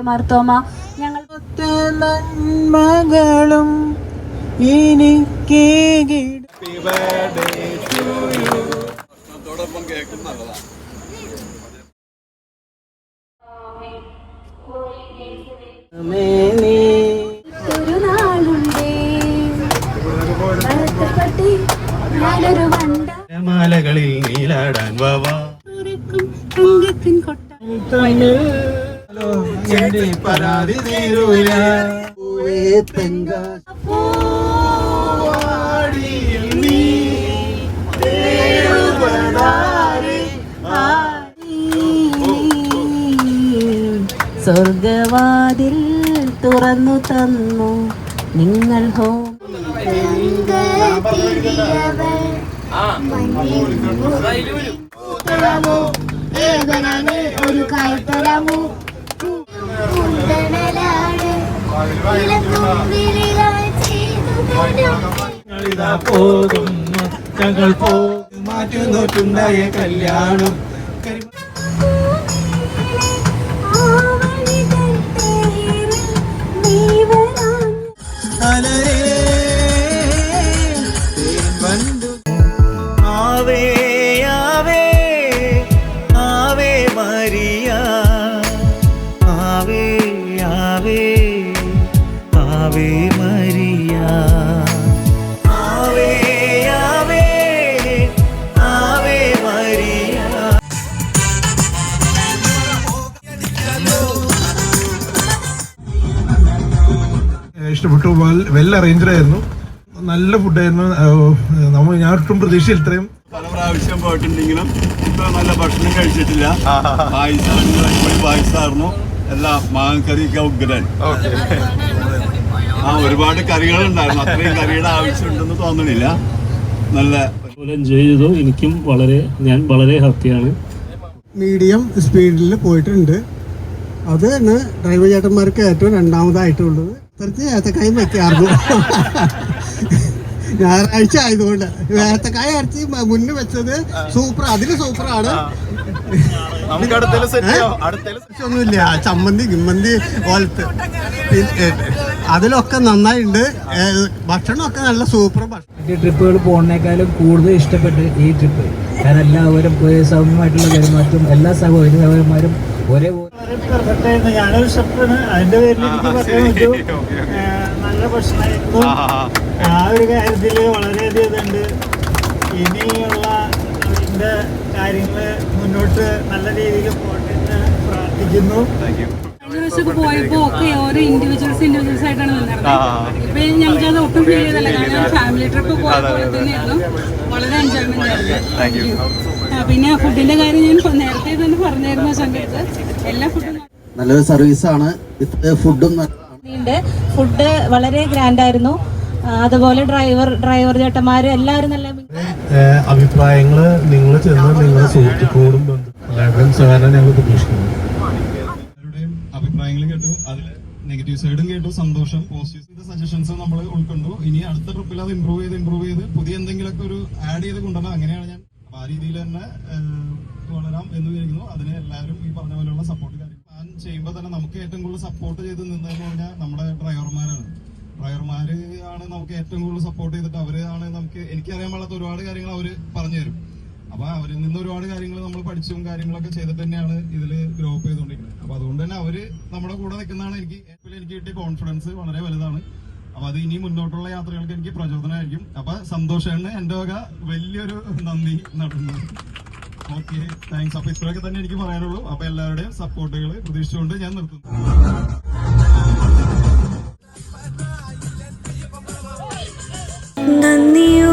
മാർത്തോമ ഞങ്ങൾ നന്മകളും മാലകളിൽ നീലാടാൻ വാവാ പരാതി തീരൂല സ്വർഗവാതിൽ തുറന്നു തന്നു നിങ്ങൾ ഹോ ഒരു കൈത്തരമോ പോകും ഞങ്ങൾ പോകും മാറ്റുന്നോട്ടുണ്ടായ കല്യാണം ആവേ ആവേ ആവേ മരിയ ആവേ ആവേ ആവേ മരിയ ആവേ ആവേ ആവേ മരിയ. ഇഷ്ടപ്പെട്ടു. വെൽ അറേഞ്ച്ഡ് ആയിരുന്നു, നല്ല ഫുഡായിരുന്നു. ഞാൻ ഒട്ടും പ്രതീക്ഷയിൽ ഇത്രയും. പല പ്രാവശ്യം പോയിട്ടുണ്ടെങ്കിലും ഇപ്പൊ നല്ല ഭക്ഷണം കഴിച്ചിട്ടില്ല. പായസമായിരുന്നു, എല്ലാ മാങ്ങക്കറിയൊക്കെ ഉഗ്രൻ. ഒരുപാട് കറികളുണ്ടായിരുന്നു, അത്രയും കറിയുടെ ആവശ്യമുണ്ടെന്ന് തോന്നണില്ല. നല്ല എൻജോയ് ചെയ്തു. ഞാൻ വളരെ ഹാപ്പിയാണ്. മീഡിയം സ്പീഡിൽ പോയിട്ടുണ്ട്. അത് തന്നെ ഡ്രൈവർ ചേട്ടന്മാർക്ക് ഏറ്റവും രണ്ടാമതായിട്ടുള്ളത്. കുറച്ച് ഏത്തക്കായ വെക്കാറുണ്ട്. ഞായറാഴ്ച ആയതുകൊണ്ട് ഏത്തക്കായ ഇറച്ചി മുന്നിൽ വെച്ചത് സൂപ്പർ, അതില് സൂപ്പറാണ്. ഒന്നുമില്ല, ചമ്മന്തി ഗിമ്മന്തി പോലത്തെ അതിലൊക്കെ നന്നായിട്ടുണ്ട്. ഭക്ഷണമൊക്കെ നല്ല സൂപ്പർ ഭക്ഷണം. ട്രിപ്പുകൾ പോകുന്നതിനേക്കാളും കൂടുതൽ ഇഷ്ടപ്പെട്ട് ഈ ട്രിപ്പ്. കാരണം എല്ലാവരും സൗമ്യമായിട്ടുള്ള പെരുമാറ്റം, എല്ലാ സഹോദരന്മാരും ഒരേപോലെ. ഞാനൊരു ഷെഫാണ്, അതിന്റെ പേരിൽ എനിക്ക് പറയാൻ പറ്റും. നല്ല ഭക്ഷണമായിരുന്നു. ആ ഒരു കാര്യത്തിൽ വളരെയധികം ഇതുണ്ട്. ഇനിയുള്ള അതിന്റെ കാര്യങ്ങള് മുന്നോട്ട് നല്ല രീതിയിൽ പോട്ടെ എന്ന് പ്രാർത്ഥിക്കുന്നു. പോയപ്പോ ഒക്കെ ഓരോ ഇൻഡിവിജ്വൽസ് ആയിട്ടാണ് നിന്നിരുന്നത്. ഇപ്പൊ ഞങ്ങൾക്കത് ഒട്ടും ഫീൽ ചെയ്തല്ല, കാരണം ഫാമിലി ട്രിപ്പ് പോയ പോലെ തന്നെയായിരുന്നു. വളരെ എൻജോയ്മെന്റ് ആയിരുന്നു. പിന്നെ ഫുഡിന്റെ കാര്യം ഞാൻ നേരത്തെ തന്നെ പറഞ്ഞായിരുന്നു സംഘടിച്ച്. എല്ലാ ഫുഡും നല്ലൊരു സർവീസാണ്. ഫുഡ് വളരെ ഗ്രാൻഡ് ആയിരുന്നു. അതുപോലെ ഡ്രൈവർ ചേട്ടന്മാര് എല്ലാവരും നല്ല അഭിപ്രായങ്ങള് നിങ്ങൾ ചെന്ന് നിങ്ങളുടെ സുഹൃത്തുക്കളോടും എല്ലാവരുടെയും സഹകരണം ഞങ്ങൾ പ്രതീക്ഷിക്കുന്നു. അഭിപ്രായങ്ങൾ കേട്ടു, അതിൽ നെഗറ്റീവ് സൈഡും കേട്ടു. സന്തോഷം. പോസിറ്റീവ് സജഷൻസ് നമ്മൾ ഉൾക്കൊണ്ടു. ഇനി അടുത്ത ട്രിപ്പിൽ അത് ഇമ്പ്രൂവ് ചെയ്ത് പുതിയ എന്തെങ്കിലുമൊക്കെ ഒരു ആഡ് ചെയ്ത് കൊണ്ടുവരണം. അങ്ങനെയാണ് ഞാൻ ആ രീതിയിൽ തന്നെ വളരാം എന്ന് വിചാരിക്കുന്നു. അതിന് എല്ലാവരും ഈ പറഞ്ഞ പോലെയുള്ള സപ്പോർട്ട് പ്ലാൻ ചെയ്യുമ്പോൾ തന്നെ നമുക്ക് ഏറ്റവും കൂടുതൽ സപ്പോർട്ട് ചെയ്ത് നിന്നതെന്ന് പറഞ്ഞാൽ നമ്മുടെ ഡ്രൈവർമാരാണ്. ഡ്രൈവർമാര് ആണ് നമുക്ക് ഏറ്റവും കൂടുതൽ സപ്പോർട്ട് ചെയ്തിട്ട് അവരാണ് എനിക്കറിയാൻ പാടാത്ത ഒരുപാട് കാര്യങ്ങൾ അവർ പറഞ്ഞു തരും. അപ്പൊ അവരിൽ നിന്ന് ഒരുപാട് കാര്യങ്ങൾ നമ്മൾ പഠിച്ചും കാര്യങ്ങളൊക്കെ ചെയ്തിട്ട് തന്നെയാണ് ഇതിൽ ഗ്രോ അപ്പ് ചെയ്തുകൊണ്ടിരിക്കുന്നത്. അപ്പൊ അതുകൊണ്ട് തന്നെ അവര് നമ്മുടെ കൂടെ നിൽക്കുന്നതാണ് എനിക്ക് കിട്ടിയ കോൺഫിഡൻസ് വളരെ വലുതാണ്. അപ്പൊ അത് ഇനി മുന്നോട്ടുള്ള യാത്രകൾക്ക് എനിക്ക് പ്രചോദനമായിരിക്കും. അപ്പൊ സന്തോഷമാണ്. എന്റെ വക വലിയൊരു നന്ദി നടന്നു. Okay, thanks. അപ്പൊ ഇത്രയൊക്കെ തന്നെ എനിക്ക് പറയാനുള്ളൂ. അപ്പൊ എല്ലാവരുടെയും സപ്പോർട്ടുകൾ പ്രതീക്ഷിച്ചുകൊണ്ട് ഞാൻ നിർത്തുന്നു. നന്ദിയോ